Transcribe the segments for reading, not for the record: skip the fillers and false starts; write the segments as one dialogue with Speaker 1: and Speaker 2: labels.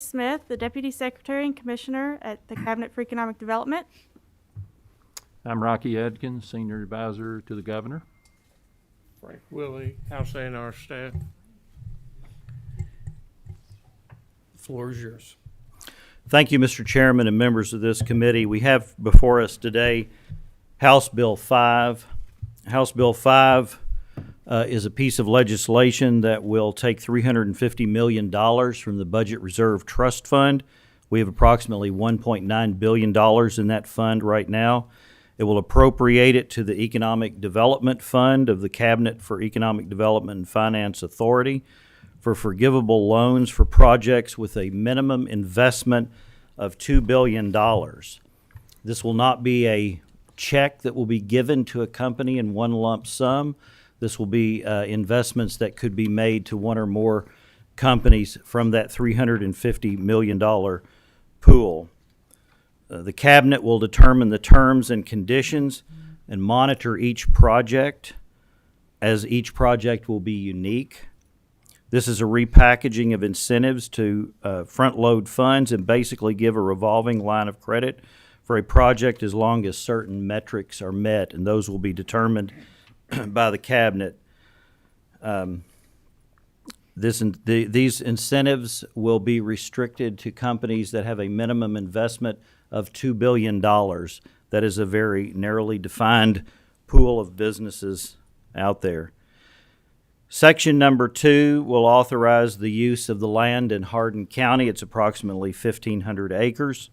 Speaker 1: Smith, the Deputy Secretary and Commissioner at the Cabinet for Economic Development.
Speaker 2: I'm Rocky Adkins, Senior Advisor to the Governor.
Speaker 3: Frank Willie, House A&R staff. The floor is yours.
Speaker 4: Thank you, Mr. Chairman and members of this committee. We have before us today House Bill 5. House Bill 5 is a piece of legislation that will take $350 million from the Budget Reserve Trust Fund. We have approximately $1.9 billion in that fund right now. It will appropriate it to the Economic Development Fund of the Cabinet for Economic Development and Finance Authority for forgivable loans for projects with a minimum investment of $2 billion. This will not be a check that will be given to a company in one lump sum. This will be investments that could be made to one or more companies from that $350 million pool. The Cabinet will determine the terms and conditions and monitor each project, as each project will be unique. This is a repackaging of incentives to front-load funds and basically give a revolving line of credit for a project as long as certain metrics are met, and those will be determined by the Cabinet. These incentives will be restricted to companies that have a minimum investment of $2 billion. That is a very narrowly defined pool of businesses out there. Section number 2 will authorize the use of the land in Hardin County. It's approximately 1,500 acres.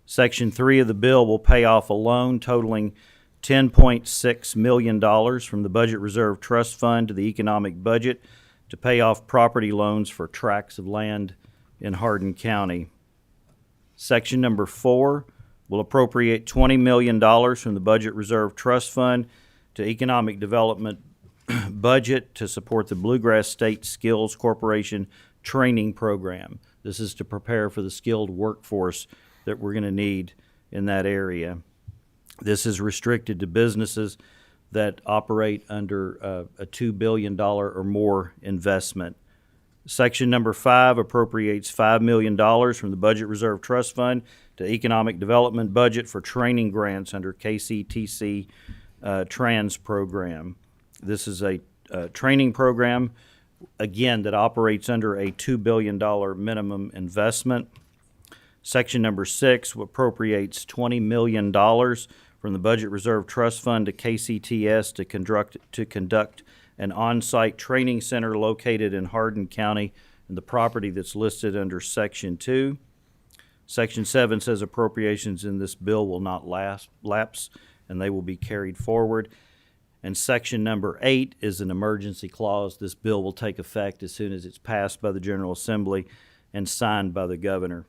Speaker 4: Section 3 of the bill will pay off a loan totaling $10.6 million from the Budget Reserve Trust Fund to the economic budget to pay off property loans for tracts of land in Hardin County. Section number 4 will appropriate $20 million from the Budget Reserve Trust Fund to economic development budget to support the Bluegrass State Skills Corporation training program. This is to prepare for the skilled workforce that we're going to need in that area. This is restricted to businesses that operate under a $2 billion or more investment. Section number 5 appropriates $5 million from the Budget Reserve Trust Fund to economic development budget for training grants under KCTC Trans program. This is a training program, again, that operates under a $2 billion minimum investment. Section number 6 appropriates $20 million from the Budget Reserve Trust Fund to KCTS to conduct an on-site training center located in Hardin County and the property that's listed under Section 2. Section 7 says appropriations in this bill will not lapse, and they will be carried forward. And Section number 8 is an emergency clause. This bill will take effect as soon as it's passed by the General Assembly and signed by the Governor.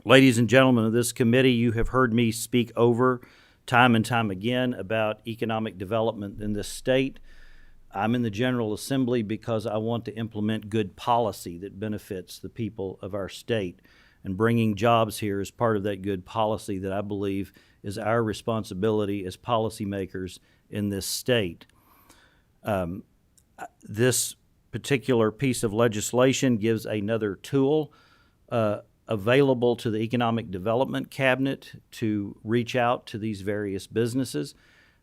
Speaker 4: Ladies and gentlemen of this committee, you have heard me speak over time and time again about economic development in this state. I'm in the General Assembly because I want to implement good policy that benefits the people of our state. And bringing jobs here is part of that good policy that I believe is our responsibility as policymakers in this state. This particular piece of legislation gives another tool available to the Economic Development Cabinet to reach out to these various businesses.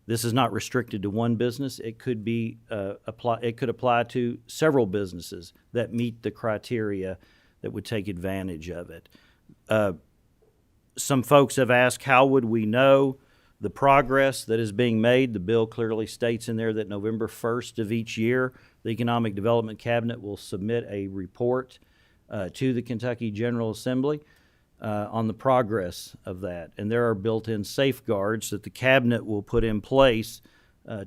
Speaker 4: This is not restricted to one business. It could be it could apply to several businesses that meet the criteria that would take advantage of it. Some folks have asked, how would we know the progress that is being made? The bill clearly states in there that November 1st of each year, the Economic Development Cabinet will submit a report to the Kentucky General Assembly on the progress of that. And there are built-in safeguards that the Cabinet will put in place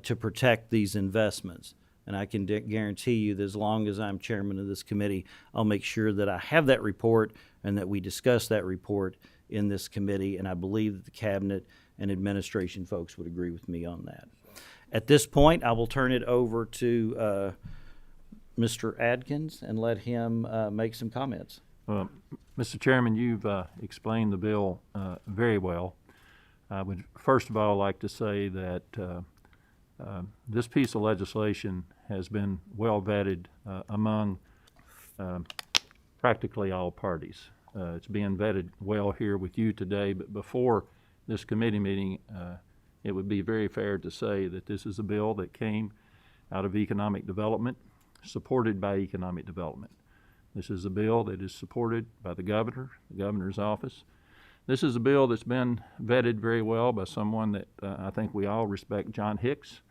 Speaker 4: to protect these investments. And I can guarantee you that as long as I'm chairman of this committee, I'll make sure that I have that report and that we discuss that report in this committee. And I believe that the Cabinet and administration folks would agree with me on that. At this point, I will turn it over to Mr. Adkins and let him make some comments.
Speaker 2: Mr. Chairman, you've explained the bill very well. I would first of all like to say that this piece of legislation has been well vetted among practically all parties. It's being vetted well here with you today, but before this committee meeting, it would be very fair to say that this is a bill that came out of economic development, supported by economic development. This is a bill that is supported by the governor, the governor's office. This is a bill that's been vetted very well by someone that I think we all respect, John Hicks,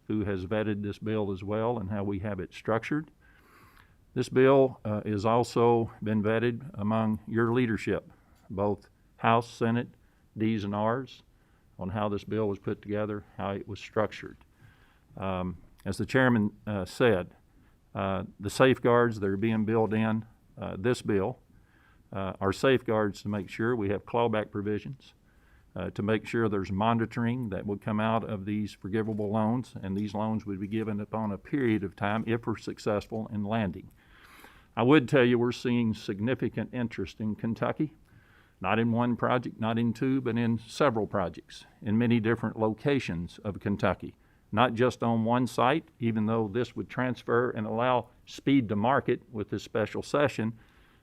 Speaker 2: who has vetted this bill as well and how we have it structured. This bill is also been vetted among your leadership, both House, Senate, D's and R's, on how this bill was put together, how it was structured. As the chairman said, the safeguards that are being built in this bill are safeguards to make sure we have clawback provisions, to make sure there's monitoring that would come out of these forgivable loans, and these loans would be given upon a period of time if we're successful in landing. I would tell you we're seeing significant interest in Kentucky, not in one project, not in two, but in several projects in many different locations of Kentucky. Not just on one site, even though this would transfer and allow speed to market with this special session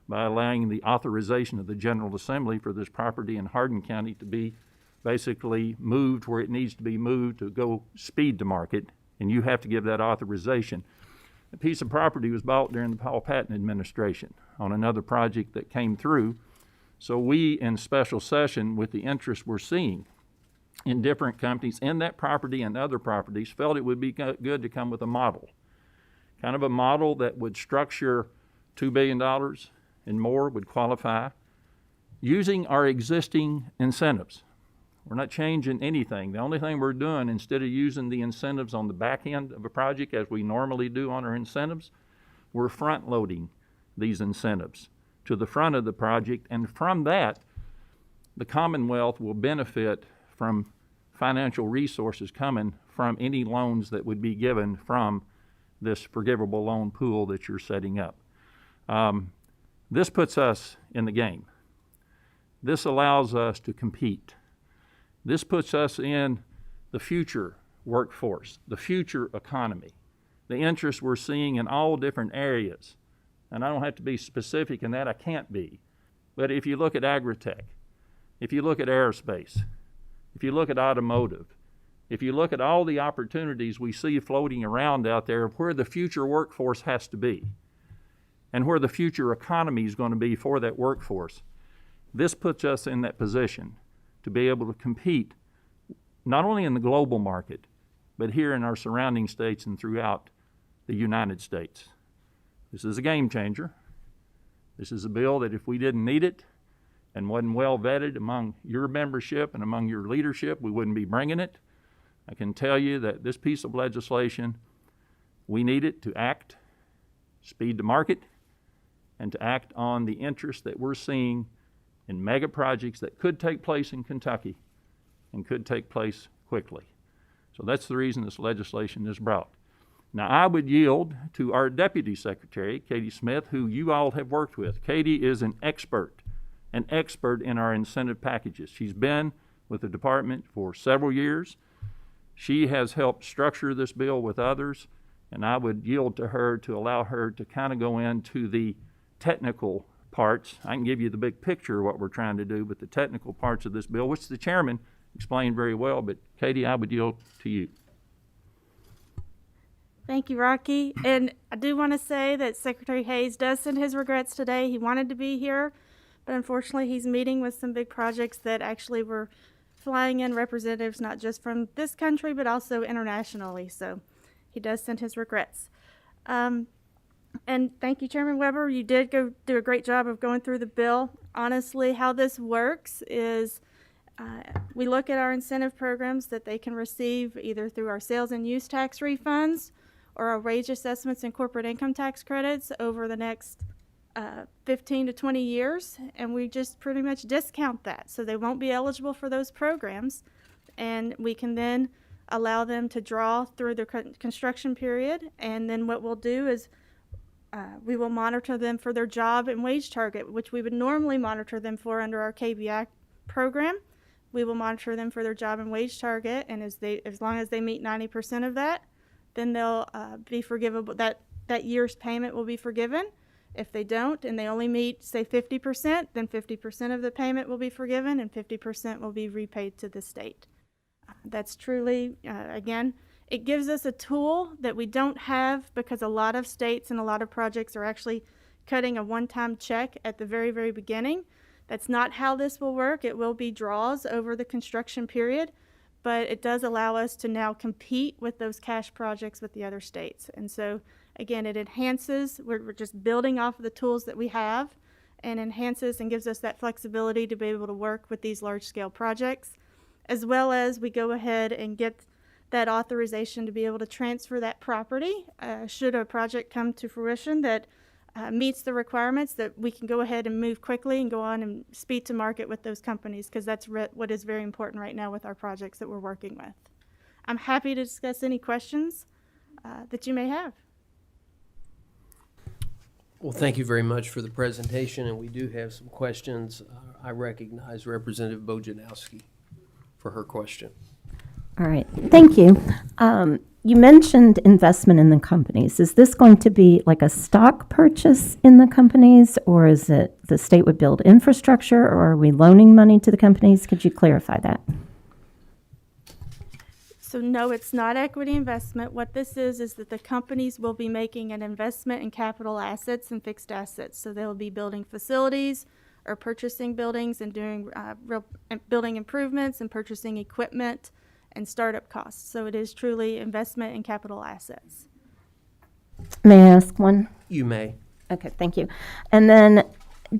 Speaker 2: by allowing the authorization of the General Assembly for this property in Hardin County to be basically moved where it needs to be moved to go speed to market, and you have to give that authorization. A piece of property was bought during the Paul Patton administration on another project that came through. So we, in special session, with the interest we're seeing in different companies in that property and other properties, felt it would be good to come with a model. Kind of a model that would structure $2 billion and more would qualify using our existing incentives. We're not changing anything. The only thing we're doing, instead of using the incentives on the back end of a project as we normally do on our incentives, we're front loading these incentives to the front of the project, and from that, the Commonwealth will benefit from financial resources coming from any loans that would be given from this forgivable loan pool that you're setting up. This puts us in the game. This allows us to compete. This puts us in the future workforce, the future economy, the interest we're seeing in all different areas. And I don't have to be specific in that, I can't be. But if you look at agritech, if you look at aerospace, if you look at automotive, if you look at all the opportunities we see floating around out there of where the future workforce has to be and where the future economy is going to be for that workforce, this puts us in that position to be able to compete not only in the global market, but here in our surrounding states and throughout the United States. This is a game changer. This is a bill that if we didn't need it and wasn't well vetted among your membership and among your leadership, we wouldn't be bringing it. I can tell you that this piece of legislation, we need it to act, speed to market, and to act on the interest that we're seeing in mega projects that could take place in Kentucky and could take place quickly. So that's the reason this legislation is brought. Now, I would yield to our Deputy Secretary, Katie Smith, who you all have worked with. Katie is an expert in our incentive packages. She's been with the department for several years. She has helped structure this bill with others, and I would yield to her to allow her to kind of go into the technical parts. I can give you the big picture of what we're trying to do, but the technical parts of this bill, which the chairman explained very well, but Katie, I would yield to you.
Speaker 1: Thank you, Rocky. And I do want to say that Secretary Hayes does send his regrets today. He wanted to be here, but unfortunately he's meeting with some big projects that actually were flying in representatives not just from this country, but also internationally. So he does send his regrets. And thank you, Chairman Weber. You did do a great job of going through the bill. Honestly, how this works is we look at our incentive programs that they can receive either through our sales and use tax refunds or our wage assessments and corporate income tax credits over the next 15 to 20 years, and we just pretty much discount that. So they won't be eligible for those programs, and we can then allow them to draw through their construction period, and then what we'll do is we will monitor them for their job and wage target, which we would normally monitor them for under our KBI program. We will monitor them for their job and wage target, and as long as they meet 90% of that, then they'll be forgivable. That year's payment will be forgiven. If they don't, and they only meet, say, 50%, then 50% of the payment will be forgiven and 50% will be repaid to the state. That's truly, again, it gives us a tool that we don't have because a lot of states and a lot of projects are actually cutting a one-time check at the very, very beginning. That's not how this will work. It will be draws over the construction period, but it does allow us to now compete with those cash projects with the other states. And so, again, it enhances, we're just building off of the tools that we have, and enhances and gives us that flexibility to be able to work with these large-scale projects, as well as we go ahead and get that authorization to be able to transfer that property should a project come to fruition that meets the requirements, that we can go ahead and move quickly and go on and speed to market with those companies, because that's what is very important right now with our projects that we're working with. I'm happy to discuss any questions that you may have.
Speaker 5: Well, thank you very much for the presentation, and we do have some questions. I recognize Representative Bojanowski for her question.
Speaker 6: All right, thank you. You mentioned investment in the companies. Is this going to be like a stock purchase in the companies, or is it the state would build infrastructure, or are we loaning money to the companies? Could you clarify that?
Speaker 1: So no, it's not equity investment. What this is that the companies will be making an investment in capital assets and fixed assets. So they'll be building facilities or purchasing buildings and doing building improvements and purchasing equipment and startup costs. So it is truly investment in capital assets.
Speaker 6: May I ask one?
Speaker 5: You may.
Speaker 6: Okay, thank you. And then,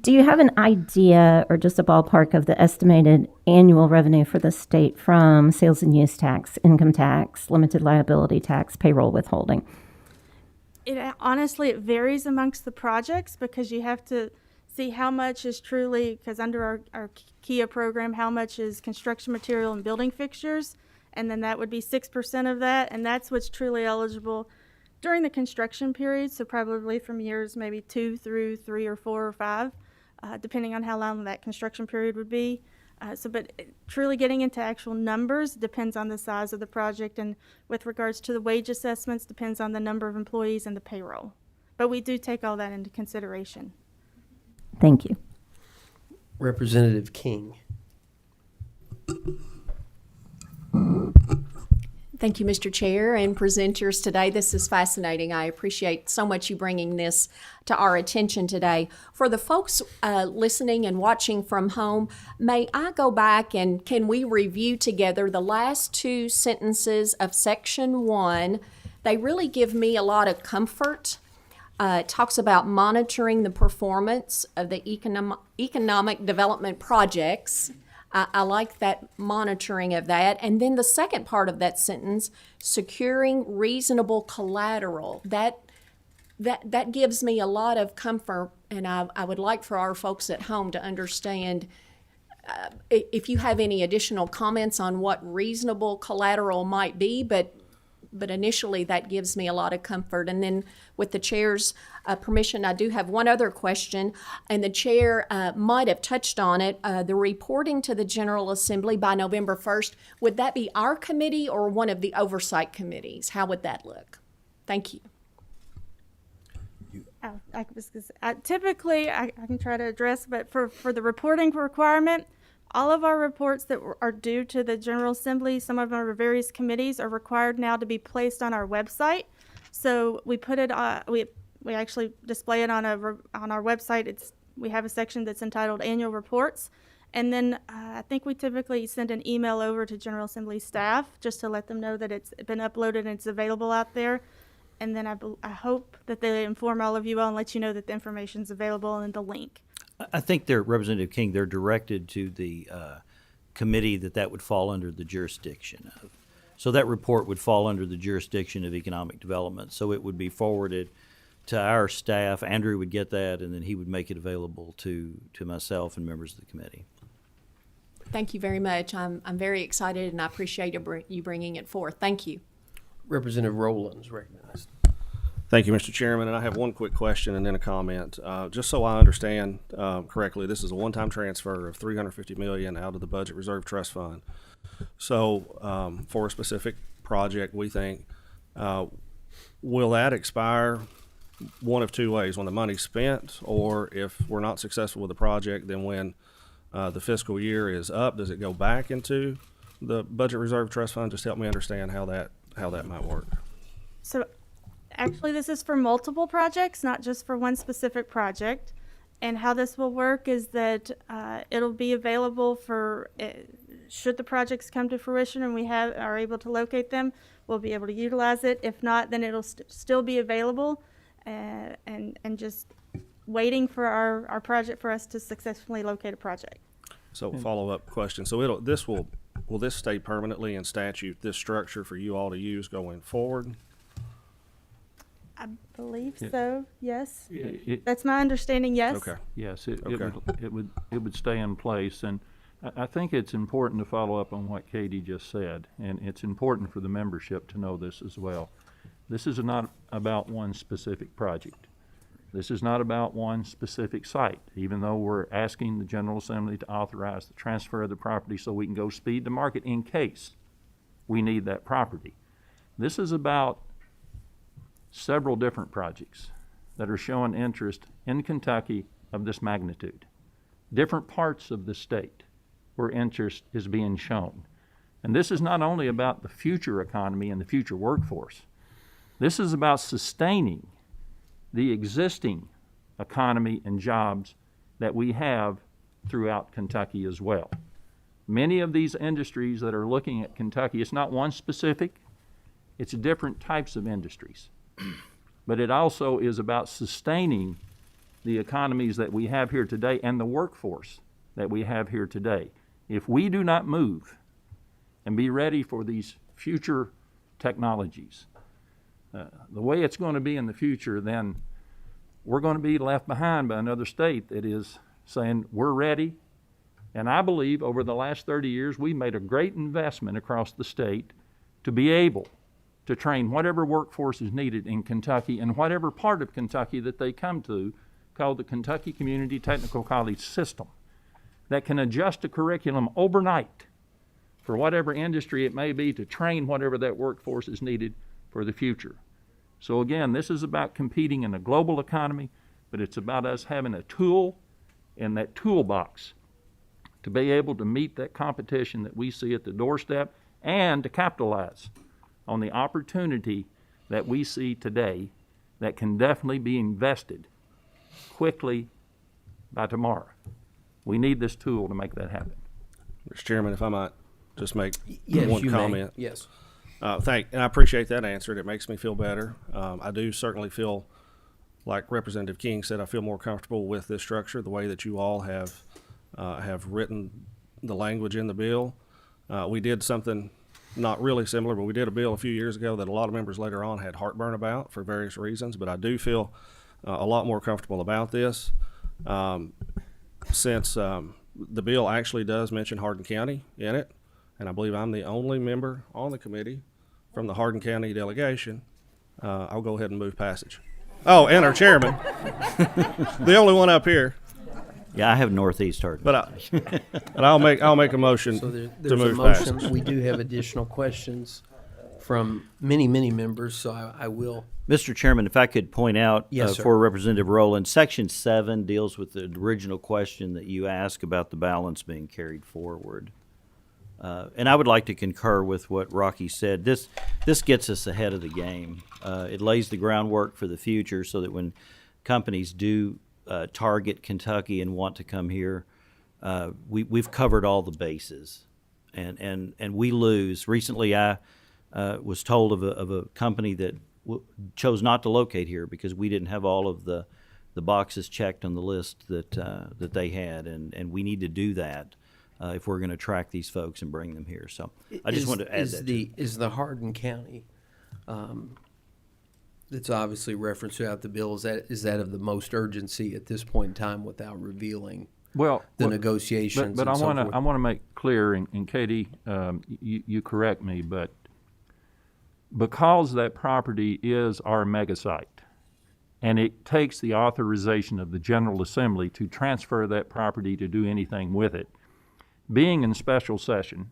Speaker 6: do you have an idea or just a ballpark of the estimated annual revenue for the state from sales and use tax, income tax, limited liability tax, payroll withholding?
Speaker 1: Honestly, it varies amongst the projects because you have to see how much is truly, because under our KIA program, how much is construction material and building fixtures, and then that would be 6% of that, and that's what's truly eligible during the construction period, so probably from years maybe 2 through 3 or 4 or 5, depending on how long that construction period would be. But truly getting into actual numbers depends on the size of the project, and with regards to the wage assessments, depends on the number of employees and the payroll. But we do take all that into consideration.
Speaker 6: Thank you.
Speaker 5: Representative King.
Speaker 7: Thank you, Mr. Chair and presenters today. This is fascinating. I appreciate so much you bringing this to our attention today. For the folks listening and watching from home, may I go back and can we review together the last 2 sentences of Section 1? They really give me a lot of comfort. It talks about monitoring the performance of the economic development projects. I like that monitoring of that. And then the second part of that sentence, securing reasonable collateral. That gives me a lot of comfort, and I would like for our folks at home to understand if you have any additional comments on what reasonable collateral might be, but initially that gives me a lot of comfort. And then with the chair's permission, I do have one other question, and the chair might have touched on it. The reporting to the General Assembly by November 1st, would that be our committee or one of the oversight committees? How would that look? Thank you.
Speaker 1: Typically, I can try to address, but for the reporting requirement, all of our reports that are due to the General Assembly, some of our various committees, are required now to be placed on our website. So we put it, we actually display it on our website. We have a section that's entitled Annual Reports. And then I think we typically send an email over to General Assembly staff just to let them know that it's been uploaded and it's available out there. And then I hope that they inform all of you all and let you know that the information is available and the link.
Speaker 4: I think they're, Representative King, they're directed to the committee that would fall under the jurisdiction of. So that report would fall under the jurisdiction of economic development. So it would be forwarded to our staff. Andrew would get that, and then he would make it available to myself and members of the committee.
Speaker 7: Thank you very much. I'm very excited, and I appreciate you bringing it forth. Thank you.
Speaker 5: Representative Rowland's recognized.
Speaker 8: Thank you, Mr. Chairman, and I have one quick question and then a comment. Just so I understand correctly, this is a one-time transfer of $350 million out of the Budget Reserve Trust Fund. So for a specific project, we think, will that expire one of two ways: when the money's spent, or if we're not successful with the project, then when the fiscal year is up, does it go back into the budget reserve trust fund? Just help me understand how that might work.
Speaker 1: So actually, this is for multiple projects, not just for one specific project. And how this will work is that it'll be available for, should the projects come to fruition and we are able to locate them, we'll be able to utilize it. If not, then it'll still be available and just waiting for our project, for us to successfully locate a project.
Speaker 8: So follow-up question. So will this stay permanently in statute, this structure for you all to use going forward?
Speaker 1: I believe so, yes.
Speaker 2: It-
Speaker 1: That's my understanding, yes.
Speaker 8: Okay.
Speaker 2: Yes,
Speaker 8: Okay.
Speaker 2: it would stay in place, and I think it's important to follow up on what Katie just said, and it's important for the membership to know this as well. This is not about one specific project. This is not about one specific site, even though we're asking the General Assembly to authorize the transfer of the property so we can go speed to market in case we need that property. This is about several different projects that are showing interest in Kentucky of this magnitude. Different parts of the state where interest is being shown. And this is not only about the future economy and the future workforce. This is about sustaining the existing economy and jobs that we have throughout Kentucky as well. Many of these industries that are looking at Kentucky, it's not one specific, it's different types of industries. But it also is about sustaining the economies that we have here today and the workforce that we have here today. If we do not move and be ready for these future technologies, the way it's going to be in the future, then we're going to be left behind by another state that is saying we're ready. And I believe over the last 30 years, we made a great investment across the state to be able to train whatever workforce is needed in Kentucky and whatever part of Kentucky that they come to, called the Kentucky Community Technical College System, that can adjust a curriculum overnight for whatever industry it may be to train whatever that workforce is needed for the future. So again, this is about competing in a global economy, but it's about us having a tool in that toolbox to be able to meet that competition that we see at the doorstep and to capitalize on the opportunity that we see today that can definitely be invested quickly by tomorrow. We need this tool to make that happen.
Speaker 8: Mr. Chairman, if I might just make
Speaker 5: Yes,
Speaker 8: one
Speaker 5: you may.
Speaker 8: comment.
Speaker 5: Yes.
Speaker 8: And I appreciate that answer. It makes me feel better. I do certainly feel, like Representative King said, I feel more comfortable with this structure, the way that you all have written the language in the bill. We did something not really similar, but we did a bill a few years ago that a lot of members later on had heartburn about for various reasons. But I do feel a lot more comfortable about this since the bill actually does mention Hardin County in it. And I believe I'm the only member on the committee from the Hardin County delegation. I'll go ahead and move passage. Oh, and our chairman, the only one up here.
Speaker 4: Yeah, I have Northeast Hardin.
Speaker 8: But I'll make a motion
Speaker 5: So
Speaker 8: to
Speaker 5: there's a
Speaker 8: move
Speaker 5: motion.
Speaker 8: passage.
Speaker 5: We do have additional questions from many members, so I will.
Speaker 4: Mr. Chairman, if I could point out
Speaker 5: Yes, sir.
Speaker 4: for Representative Rowland, Section 7 deals with the original question that you asked about the balance being carried forward. And I would like to concur with what Rocky said. This gets us ahead of the game. It lays the groundwork for the future so that when companies do target Kentucky and want to come here, we've covered all the bases. And we lose. Recently, I was told of a company that chose not to locate here because we didn't have all of the boxes checked on the list that they had, and we need to do that. If we're going to track these folks and bring them here. So I just wanted to add that.
Speaker 5: Is the Hardin County, that's obviously referenced throughout the bill, is that of the most urgency at this point in time without revealing the negotiations?
Speaker 2: But
Speaker 5: and so
Speaker 2: I
Speaker 5: forth?
Speaker 2: want to make clear, and Katie, you correct me, but because that property is our mega site, and it takes the authorization of the General Assembly to transfer that property to do anything with it, being in special session,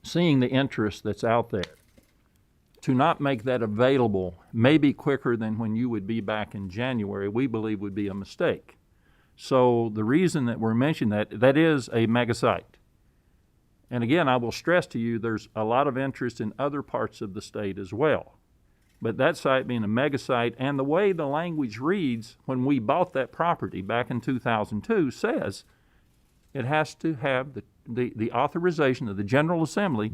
Speaker 2: seeing the interest that's out there, to not make that available, maybe quicker than when you would be back in January, we believe would be a mistake. So the reason that we're mentioning that is a mega site. And again, I will stress to you, there's a lot of interest in other parts of the state as well. But that site being a mega site, and the way the language reads when we bought that property back in 2002 says it has to have the authorization of the General Assembly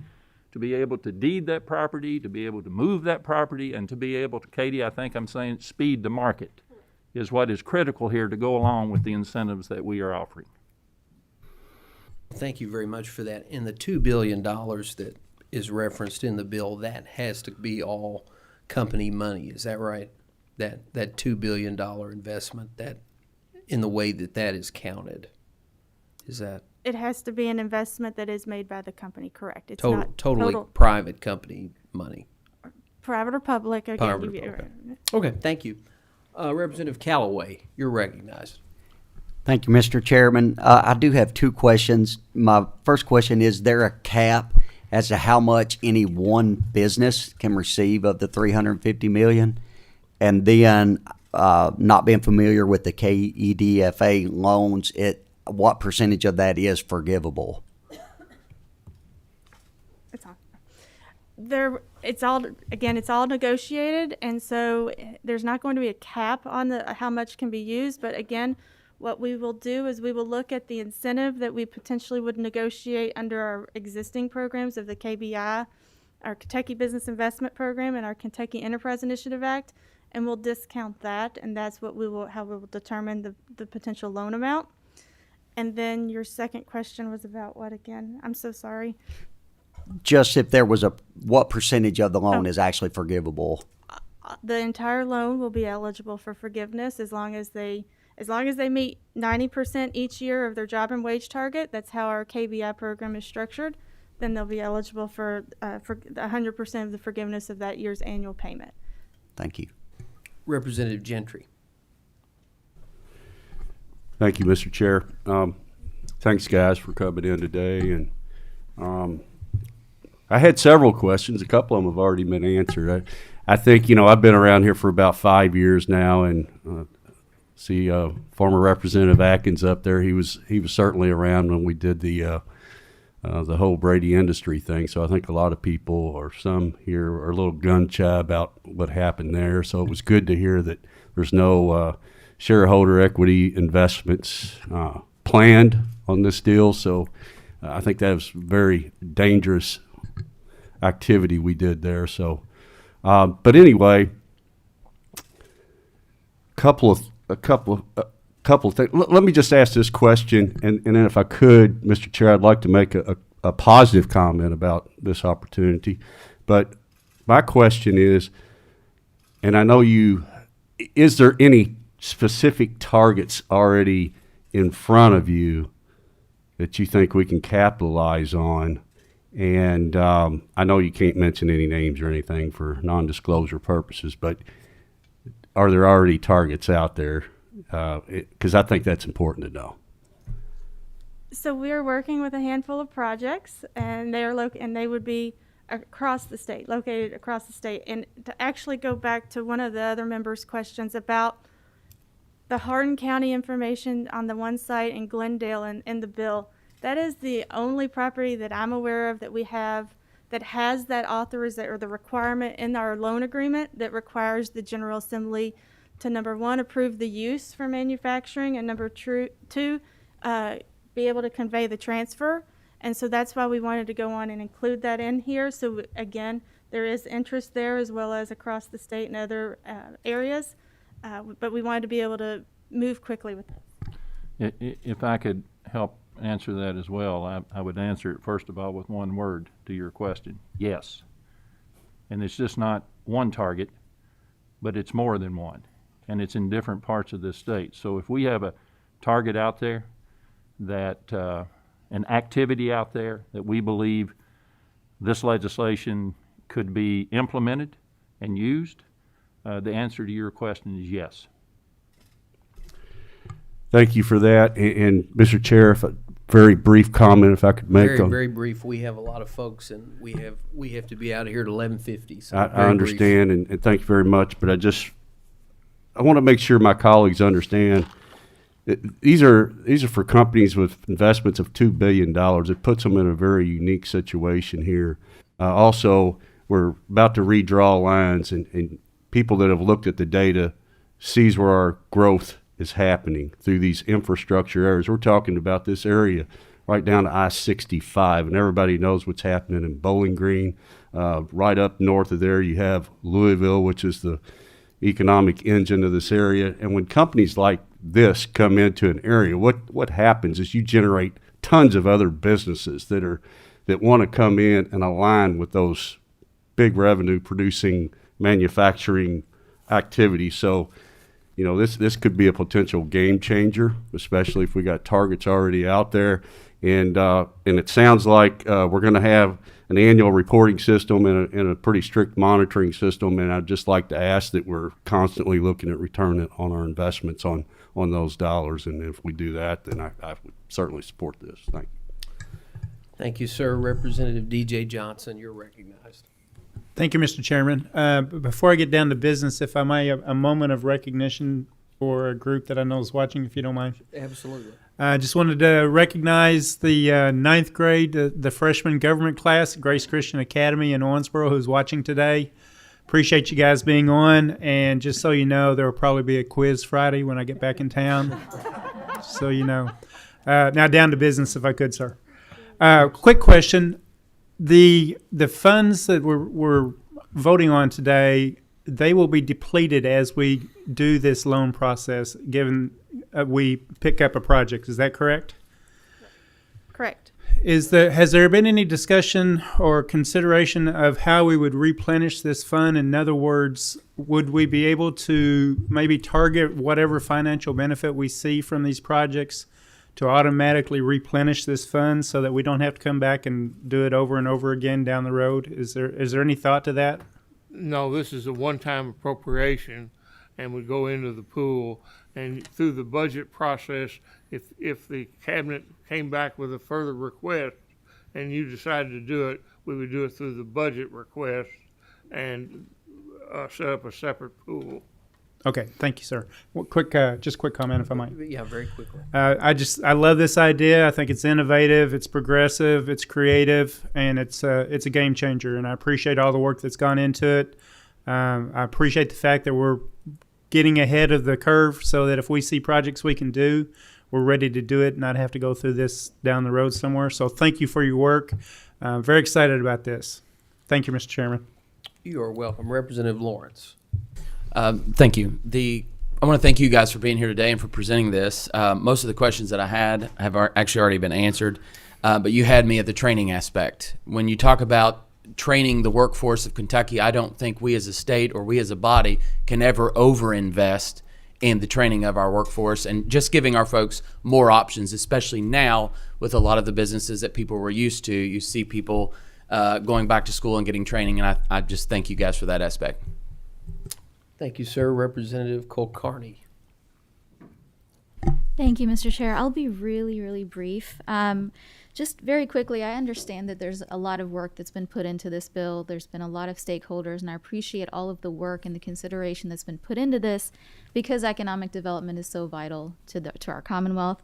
Speaker 2: to be able to deed that property, to be able to move that property, and to be able to, Katie, I think I'm saying speed to market is what is critical here to go along with the incentives that we are offering.
Speaker 5: Thank you very much for that. And the $2 billion that is referenced in the bill, that has to be all company money, is that right? That $2 billion investment, that in the way that is counted, is that
Speaker 1: It has to be an investment that is made by the company, correct? It's
Speaker 5: total,
Speaker 1: not
Speaker 5: totally
Speaker 1: total
Speaker 5: private company money?
Speaker 1: private or public. Again,
Speaker 5: Private or public. Okay, thank you. Representative Callaway, you're recognized.
Speaker 9: Thank you, Mr. Chairman. I do have two questions. My first question is there a cap as to how much any one business can receive of the $350 million? And then, not being familiar with the KEDFA loans, what percentage of that is forgivable?
Speaker 1: It's on. It's all negotiated, and so there's not going to be a cap on how much can be used. But again, what we will do is we will look at the incentive that we potentially would negotiate under our existing programs of the KBI, our Kentucky Business Investment Program, and our Kentucky Enterprise Initiative Act, and we'll discount that, and that's how we will determine the potential loan amount. And then your second question was about what again? I'm so sorry.
Speaker 9: Just if there was what percentage of the loan is actually forgivable?
Speaker 1: The entire loan will be eligible for forgiveness as long as they meet 90% each year of their job and wage target. That's how our KBI program is structured. Then they'll be eligible for 100% of the forgiveness of that year's annual payment.
Speaker 9: Thank you.
Speaker 5: Representative Gentry.
Speaker 10: Thank you, Mr. Chair. Thanks, guys, for coming in today. And I had several questions. A couple of them have already been answered. I think, I've been around here for about 5 years now, and see former Representative Atkins up there. He was certainly around when we did the whole Brady Industry thing. So I think a lot of people, or some here, are a little gun shy about what happened there. So it was good to hear that there's no shareholder equity investments planned on this deal. So I think that was very dangerous activity we did there. So, but anyway, a couple of things. Let me just ask this question, and then if I could, Mr. Chair, I'd like to make a positive comment about this opportunity. But my question is, and I know is there any specific targets already in front of you that you think we can capitalize on? And I know you can't mention any names or anything for non-disclosure purposes, but are there already targets out there? Because I think that's important to know.
Speaker 1: So we are working with a handful of projects, and they would be across the state, located across the state. And to actually go back to one of the other members' questions about the Hardin County information on the one site in Glendale in the bill, that is the only property that I'm aware of that we have that has that authorization or the requirement in our loan agreement that requires the General Assembly to, number one, approve the use for manufacturing, and number two, be able to convey the transfer. And so that's why we wanted to go on and include that in here. So again, there is interest there as well as across the state and other areas, but we wanted to be able to move quickly with that.
Speaker 2: If I could help answer that as well, I would answer it first of all with one word to your question: yes. And it's just not one target, but it's more than one, and it's in different parts of this state. So if we have a target out there, that an activity out there that we believe this legislation could be implemented and used, the answer to your question is yes.
Speaker 10: Thank you for that. And Mr. Chair, very brief comment if I could make
Speaker 5: Very,
Speaker 10: on.
Speaker 5: very brief. We have a lot of folks, and we have to be out of here at 11:50. So
Speaker 10: I
Speaker 5: very brief.
Speaker 10: understand, and thank you very much, but I want to make sure my colleagues understand that these are for companies with investments of $2 billion. It puts them in a very unique situation here. Also, we're about to redraw lines, and people that have looked at the data sees where our growth is happening through these infrastructure areas. We're talking about this area right down to I-65, and everybody knows what's happening in Bowling Green. Right up north of there, you have Louisville, which is the economic engine of this area. And when companies like this come into an area, what happens is you generate tons of other businesses that want to come in and align with those big revenue producing manufacturing activities. So, this could be a potential game changer, especially if we got targets already out there. And it sounds like we're going to have an annual reporting system and a pretty strict monitoring system. And I'd just like to ask that we're constantly looking at return on our investments on those dollars. And if we do that, then I would certainly support this. Thank you.
Speaker 5: Thank you, sir. Representative D.J. Johnson, you're recognized.
Speaker 11: Thank you, Mr. Chairman. Before I get down to business, if I may, a moment of recognition for a group that I know is watching, if you don't mind.
Speaker 5: Absolutely.
Speaker 11: I just wanted to recognize the ninth grade, the freshman government class at Grace Christian Academy in Owensboro who's watching today. Appreciate you guys being on. And just so you know, there will probably be a quiz Friday when I get back in town. So you know. Now down to business, if I could, sir. Quick question. The funds that we're voting on today, they will be depleted as we do this loan process, given we pick up a project. Is that correct?
Speaker 1: Correct.
Speaker 11: Has there been any discussion or consideration of how we would replenish this fund? In other words, would we be able to maybe target whatever financial benefit we see from these projects to automatically replenish this fund so that we don't have to come back and do it over and over again down the road? Is there any thought to that?
Speaker 3: No, this is a one-time appropriation, and would go into the pool. And through the budget process, if the cabinet came back with a further request and you decided to do it, we would do it through the budget request and set up a separate pool.
Speaker 11: Okay, thank you, sir. Quick comment, if I might.
Speaker 5: Yeah, very quickly.
Speaker 11: I love this idea. I think it's innovative, it's progressive, it's creative, and it's a game changer. And I appreciate all the work that's gone into it. I appreciate the fact that we're getting ahead of the curve so that if we see projects we can do, we're ready to do it and not have to go through this down the road somewhere. So thank you for your work. Very excited about this. Thank you, Mr. Chairman.
Speaker 5: You are welcome. Representative Lawrence.
Speaker 12: Thank you. I want to thank you guys for being here today and for presenting this. Most of the questions that I had have actually already been answered, but you had me at the training aspect. When you talk about training the workforce of Kentucky, I don't think we as a state or we as a body can ever overinvest in the training of our workforce and just giving our folks more options, especially now with a lot of the businesses that people were used to. You see people going back to school and getting training, and I just thank you guys for that aspect.
Speaker 5: Thank you, sir. Representative Kulkarni.
Speaker 13: Thank you, Mr. Chair. I'll be really, really brief. Just very quickly, I understand that there's a lot of work that's been put into this bill. There's been a lot of stakeholders, and I appreciate all of the work and the consideration that's been put into this because economic development is so vital to our Commonwealth.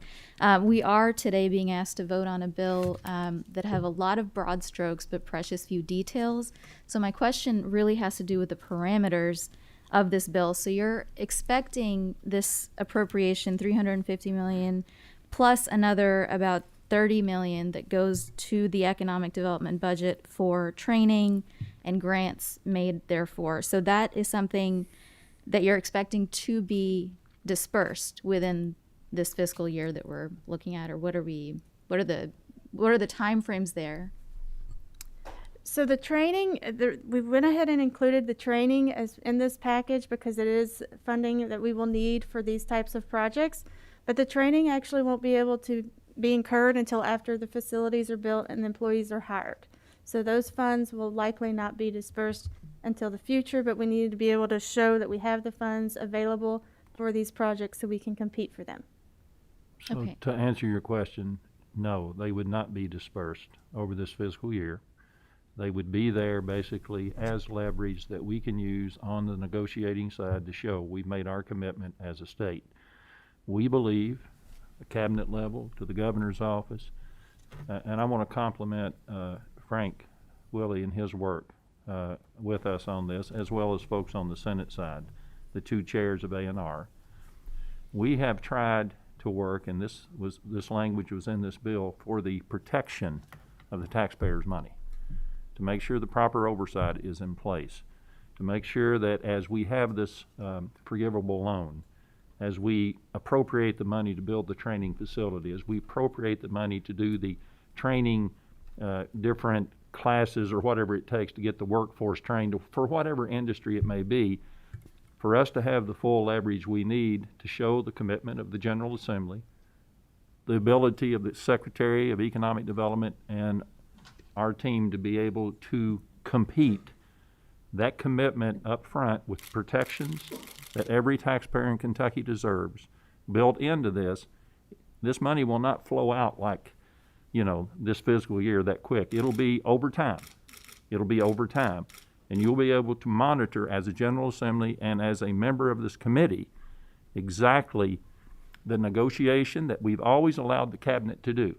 Speaker 13: We are today being asked to vote on a bill that have a lot of broad strokes but precious few details. So my question really has to do with the parameters of this bill. So you're expecting this appropriation, $350 million, plus another about $30 million that goes to the economic development budget for training and grants made therefore. So that is something that you're expecting to be dispersed within this fiscal year that we're looking at, or what are the timeframes there?
Speaker 1: So the training, we went ahead and included the training as in this package because it is funding that we will need for these types of projects. But the training actually won't be able to be incurred until after the facilities are built and the employees are hired. So those funds will likely not be dispersed until the future, but we need to be able to show that we have the funds available for these projects so we can compete for them.
Speaker 2: So
Speaker 13: Okay.
Speaker 2: to answer your question, no, they would not be dispersed over this fiscal year. They would be there basically as leverage that we can use on the negotiating side to show we've made our commitment as a state. We believe, at cabinet level, to the governor's office, and I want to compliment Frank Willie and his work with us on this, as well as folks on the Senate side, the two chairs of A&R. We have tried to work, and this language was in this bill, for the protection of the taxpayers' money, to make sure the proper oversight is in place, to make sure that as we have this forgivable loan, as we appropriate the money to build the training facility, as we appropriate the money to do the training, different classes or whatever it takes to get the workforce trained for whatever industry it may be, for us to have the full leverage we need to show the commitment of the General Assembly, the ability of the Secretary of Economic Development and our team to be able to compete, that commitment up front with protections that every taxpayer in Kentucky deserves built into this. This money will not flow out like, this fiscal year that quick. It'll be over time. It'll be over time. And you'll be able to monitor as a General Assembly and as a member of this committee exactly the negotiation that we've always allowed the cabinet to do.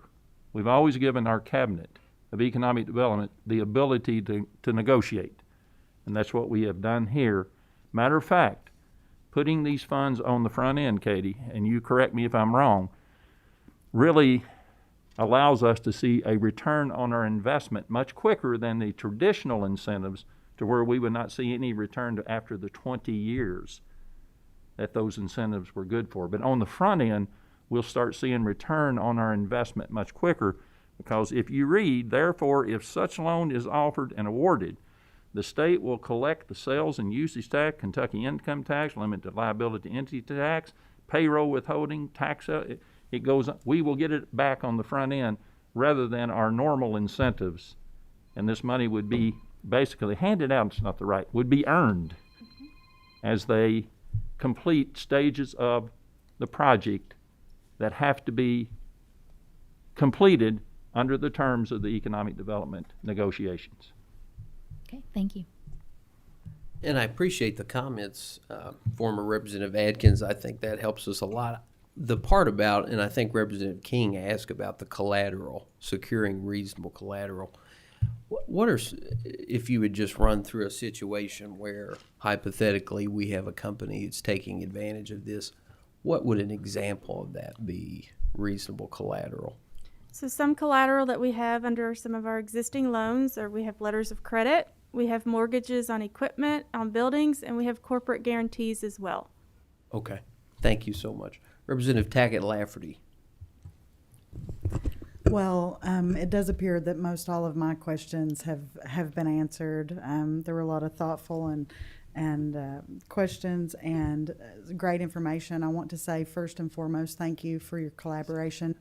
Speaker 2: We've always given our cabinet of economic development the ability to negotiate. And that's what we have done here. Matter of fact, putting these funds on the front end, Katie, and you correct me if I'm wrong, really allows us to see a return on our investment much quicker than the traditional incentives, to where we would not see any return to after the 20 years that those incentives were good for. But on the front end, we'll start seeing return on our investment much quicker, because if you read, therefore, if such loan is offered and awarded, the state will collect the sales and usage tax, Kentucky income tax, limited liability entity tax, payroll withholding, tax, it goes, we will get it back on the front end rather than our normal incentives. And this money would be basically handed out, it's not the right, would be earned as they complete stages of the project that have to be completed under the terms of the economic development negotiations.
Speaker 13: Okay, thank you.
Speaker 5: And I appreciate the comments, former Representative Adkins. I think that helps us a lot. The part about, and I think Representative King asked about the collateral, securing reasonable collateral. What are, if you would just run through a situation where hypothetically we have a company that's taking advantage of this, what would an example of that be, reasonable collateral?
Speaker 1: So some collateral that we have under some of our existing loans, or we have letters of credit, we have mortgages on equipment, on buildings, and we have corporate guarantees as well.
Speaker 5: Okay, thank you so much. Representative Tackett Lafferty.
Speaker 14: Well, it does appear that most all of my questions have been answered. There were a lot of thoughtful and questions and great information. I want to say first and foremost, thank you for your collaboration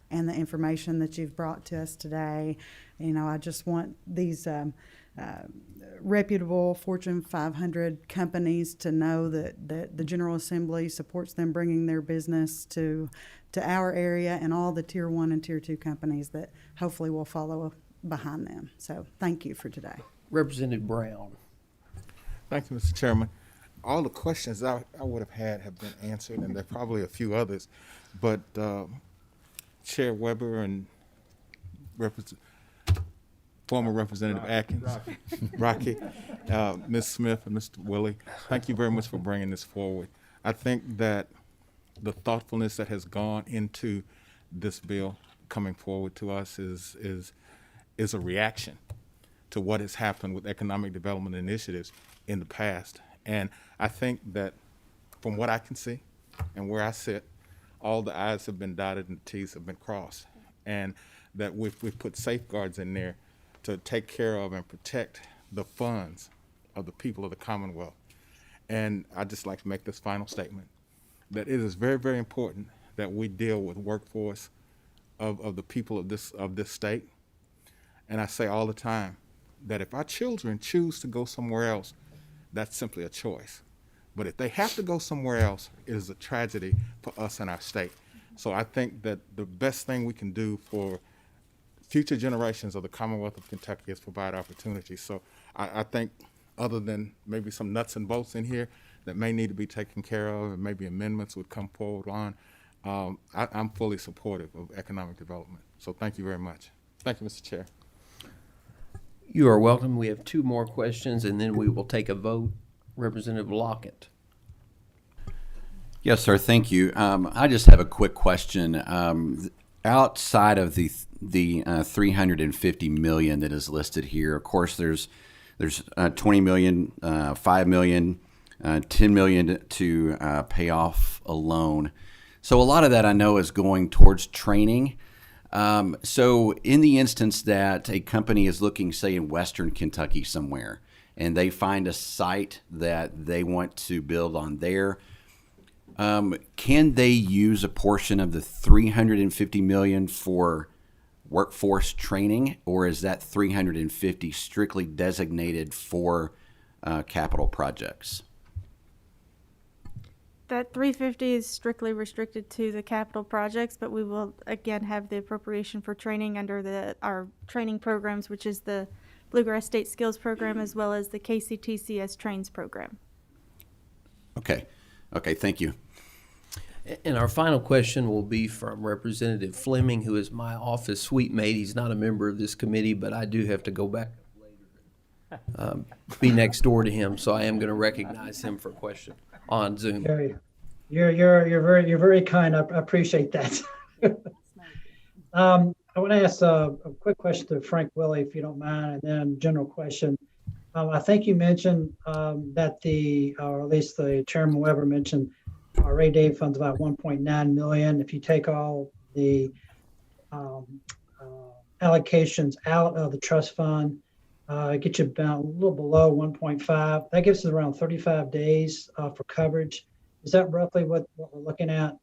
Speaker 14: and the information that you've brought to us today. I just want these reputable Fortune 500 companies to know that the General Assembly supports them bringing their business to our area, and all the Tier 1 and Tier 2 companies that hopefully will follow behind them. So thank you for today.
Speaker 5: Representative Brown.
Speaker 15: Thank you, Mr. Chairman. All the questions I would have had have been answered, and there are probably a few others. But Chair Weber and former Representative Atkins, Rocky, Ms. Smith, and Mr. Willie, thank you very much for bringing this forward. I think that the thoughtfulness that has gone into this bill coming forward to us is a reaction to what has happened with economic development initiatives in the past. And I think that from what I can see and where I sit, all the I's have been dotted and the T's have been crossed. And that we've put safeguards in there to take care of and protect the funds of the people of the Commonwealth. And I'd just like to make this final statement, that it is very, very important that we deal with workforce of the people of this state. And I say all the time that if our children choose to go somewhere else, that's simply a choice. But if they have to go somewhere else, it is a tragedy for us and our state. So I think that the best thing we can do for future generations of the Commonwealth of Kentucky is provide opportunities. So I think other than maybe some nuts and bolts in here that may need to be taken care of and maybe amendments would come forward on, I'm fully supportive of economic development. So thank you very much. Thank you, Mr. Chair.
Speaker 5: You are welcome. We have 2 more questions, and then we will take a vote. Representative Lockett.
Speaker 16: Yes, sir. Thank you. I just have a quick question. Outside of the 350 million that is listed here, of course, there's 20 million, 5 million, 10 million to pay off a loan. So a lot of that I know is going towards training. So in the instance that a company is looking, say, in Western Kentucky somewhere, and they find a site that they want to build on there, can they use a portion of the 350 million for workforce training, or is that 350 strictly designated for capital projects?
Speaker 1: That 350 is strictly restricted to the capital projects, but we will again have the appropriation for training under our training programs, which is the Bluegrass State Skills Program as well as the KCTCS Trains Program.
Speaker 16: Okay, thank you.
Speaker 5: And our final question will be from Representative Fleming, who is my office suite mate. He's not a member of this committee, but I do have to go back later, be next door to him, so I am going to recognize him for a question on Zoom.
Speaker 17: You're very kind. I appreciate that. I want to ask a quick question to Frank Willie, if you don't mind, and then a general question. I think you mentioned that or at least the Chairman Weber mentioned, our rainy day fund's about 1.9 million. If you take all the allocations out of the trust fund, it gets you about a little below 1.5. That gives us around 35 days for coverage. Is that roughly what we're looking at?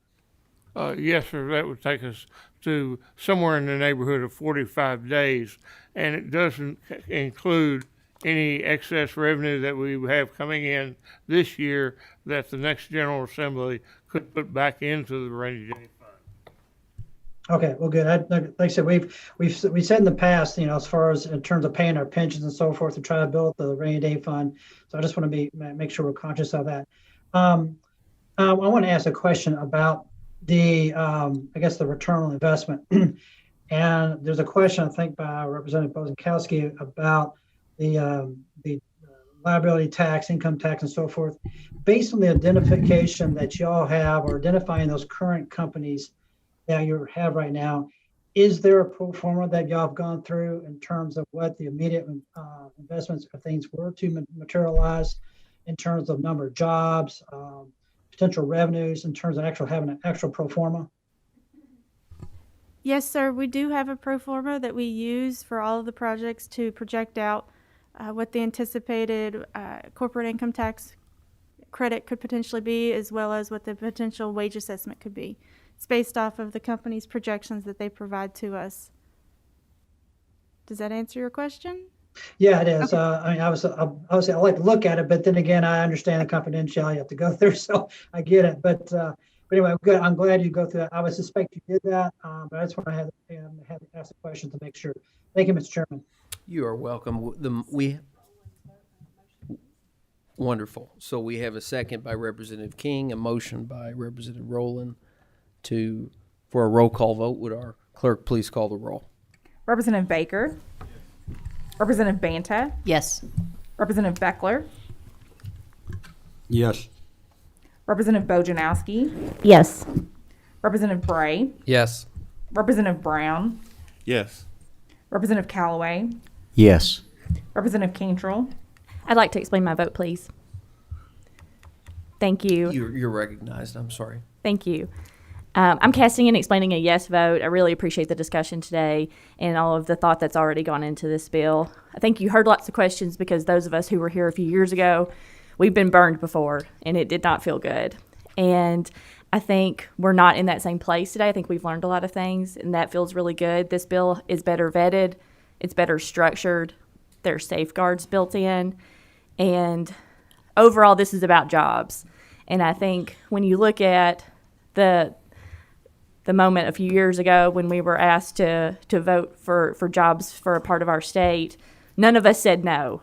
Speaker 3: Yes, sir. That would take us to somewhere in the neighborhood of 45 days, and it doesn't include any excess revenue that we have coming in this year that the next General Assembly could put back into the rainy day fund.
Speaker 17: Okay, well, good. Like I said, we said in the past, as far as in terms of paying our pensions and so forth, to try to build the rainy day fund. So I just want to make sure we're conscious of that. I want to ask a question about the return on investment. And there's a question, I think, by Representative Bozankowski about the liability tax, income tax, and so forth. Based on the identification that y'all have, or identifying those current companies that you have right now, is there a pro forma that y'all have gone through in terms of what the immediate investments or things were to materialize in terms of number of jobs, potential revenues, in terms of having an actual pro forma?
Speaker 1: Yes, sir. We do have a pro forma that we use for all of the projects to project out what the anticipated corporate income tax credit could potentially be, as well as what the potential wage assessment could be. It's based off of the company's projections that they provide to us. Does that answer your question?
Speaker 17: Yeah, it is.
Speaker 1: Okay.
Speaker 17: Obviously, I like to look at it, but then again, I understand the confidentiality you have to go through, so I get it. But anyway, good. I'm glad you go through that. I would suspect you did that, but I just want to have to ask the question to make sure. Thank you, Mr. Chairman.
Speaker 5: You are welcome. Wonderful. So we have a second by Representative King, a motion by Representative Rowland for a roll call vote. Would our clerk please call the roll?
Speaker 18: Representative Baker. Representative Banta.
Speaker 7: Yes.
Speaker 18: Representative Beckler.
Speaker 9: Yes.
Speaker 18: Representative Bojanowski.
Speaker 6: Yes.
Speaker 18: Representative Bray.
Speaker 5: Yes.
Speaker 18: Representative Brown.
Speaker 15: Yes.
Speaker 18: Representative Callaway.
Speaker 9: Yes.
Speaker 18: Representative Cantrell.
Speaker 19: I'd like to explain my vote, please. Thank you.
Speaker 5: You're recognized. I'm sorry.
Speaker 19: Thank you. I'm casting and explaining a yes vote. I really appreciate the discussion today and all of the thought that's already gone into this bill. I think you heard lots of questions because those of us who were here a few years ago, we've been burned before, and it did not feel good. And I think we're not in that same place today. I think we've learned a lot of things, and that feels really good. This bill is better vetted. It's better structured. There are safeguards built in. And overall, this is about jobs. And I think when you look at the the moment a few years ago when we were asked to vote for jobs for a part of our state. None of us said no,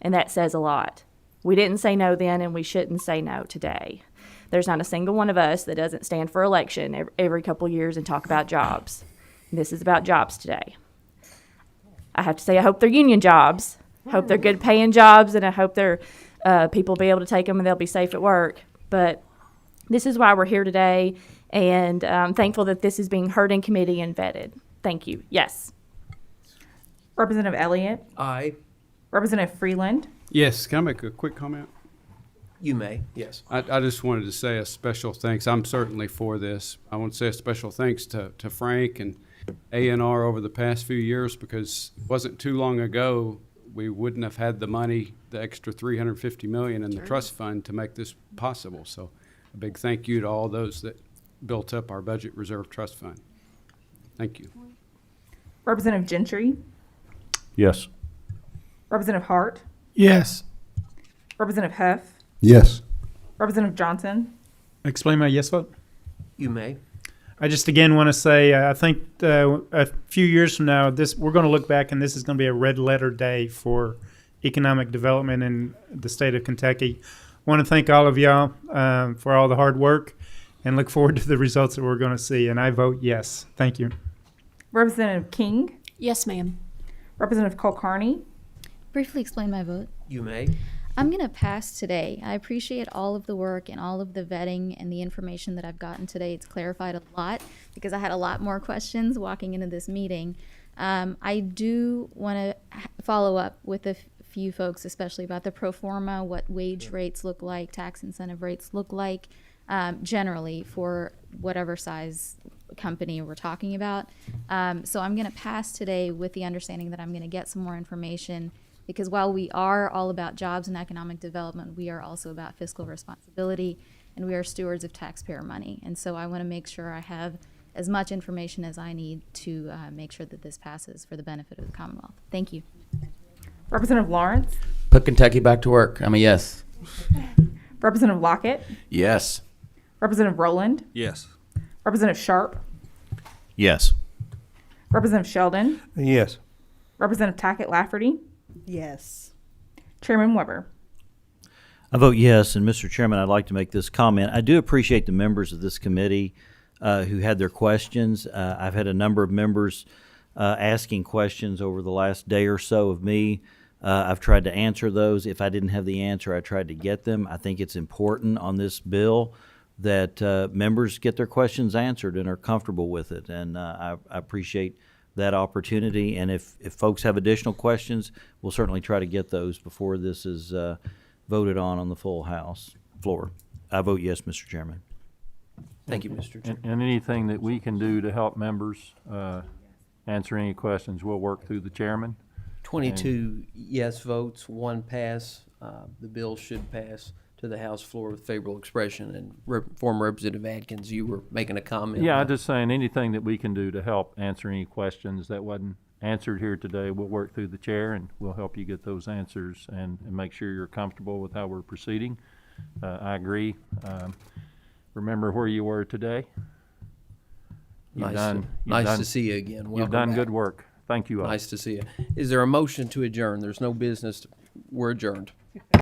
Speaker 19: and that says a lot. We didn't say no then, and we shouldn't say no today. There's not a single one of us that doesn't stand for election every couple of years and talk about jobs. This is about jobs today. I have to say I hope they're union jobs. I hope they're good paying jobs, and I hope they're people will be able to take them and they'll be safe at work. But this is why we're here today, and I'm thankful that this is being heard in committee and vetted. Thank you. Yes.
Speaker 18: Representative Elliott,
Speaker 5: Aye.
Speaker 18: Representative Freeland,
Speaker 20: Yes, can I make a quick comment?
Speaker 5: You may, yes.
Speaker 20: I just wanted to say a special thanks. I'm certainly for this. I want to say a special thanks to Frank and A&R over the past few years, because it wasn't too long ago we wouldn't have had the money, the extra $350 million in the trust fund to make this possible. So a big thank you to all those that built up our budget reserve trust fund. Thank you.
Speaker 18: Representative Gentry,
Speaker 10: Yes.
Speaker 18: Representative Hart,
Speaker 3: Yes.
Speaker 18: Representative Huff,
Speaker 10: Yes.
Speaker 18: Representative Johnson.
Speaker 11: Explain my yes vote.
Speaker 5: You may.
Speaker 11: I just again want to say I think a few years from now, we're going to look back and this is going to be a red letter day for economic development in the state of Kentucky. I want to thank all of y'all for all the hard work and look forward to the results that we're going to see. And I vote yes. Thank you.
Speaker 18: Representative King,
Speaker 7: Yes, ma'am.
Speaker 18: Representative Kulkarni,
Speaker 13: Briefly explain my vote.
Speaker 5: You may.
Speaker 13: I'm going to pass today. I appreciate all of the work and all of the vetting and the information that I've gotten today. It's clarified a lot because I had a lot more questions walking into this meeting. I do want to follow up with a few folks, especially about the pro forma, what wage rates look like, tax incentive rates look like, generally for whatever size company we're talking about. So I'm going to pass today with the understanding that I'm going to get some more information, because while we are all about jobs and economic development, we are also about fiscal responsibility, and we are stewards of taxpayer money. And so I want to make sure I have as much information as I need to make sure that this passes for the benefit of the Commonwealth. Thank you.
Speaker 18: Representative Lawrence,
Speaker 12: Put Kentucky back to work. I'm a yes.
Speaker 18: Representative Lockett,
Speaker 16: Yes.
Speaker 18: Representative Rowland,
Speaker 8: Yes.
Speaker 18: Representative Sharp,
Speaker 10: Yes.
Speaker 18: Representative Sheldon,
Speaker 3: Yes.
Speaker 18: Representative Tackett Lafferty,
Speaker 14: Yes.
Speaker 18: Chairman Weber.
Speaker 4: I vote yes, and Mr. Chairman, I'd like to make this comment. I do appreciate the members of this committee who had their questions. I've had a number of members asking questions over the last day or so of me. I've tried to answer those. If I didn't have the answer, I tried to get them. I think it's important on this bill that members get their questions answered and are comfortable with it, and I appreciate that opportunity. And if folks have additional questions, we'll certainly try to get those before this is voted on the full House floor. I vote yes, Mr. Chairman.
Speaker 5: Thank you, Mr. Chairman.
Speaker 2: And anything that we can do to help members answer any questions, we'll work through the chairman.
Speaker 5: 22 yes votes, 1 pass. The bill should pass to the House floor with favorable expression. And former Representative Adkins, you were making a comment.
Speaker 2: Yeah, I'm just saying anything that we can do to help answer any questions that wasn't answered here today, we'll work through the chair and we'll help you get those answers and make sure you're comfortable with how we're proceeding. I agree. Remember where you were today.
Speaker 5: Nice to see you again. Welcome
Speaker 2: You've done
Speaker 5: back.
Speaker 2: good work. Thank you all.
Speaker 5: Nice to see you. Is there a motion to adjourn? There's no business. We're adjourned.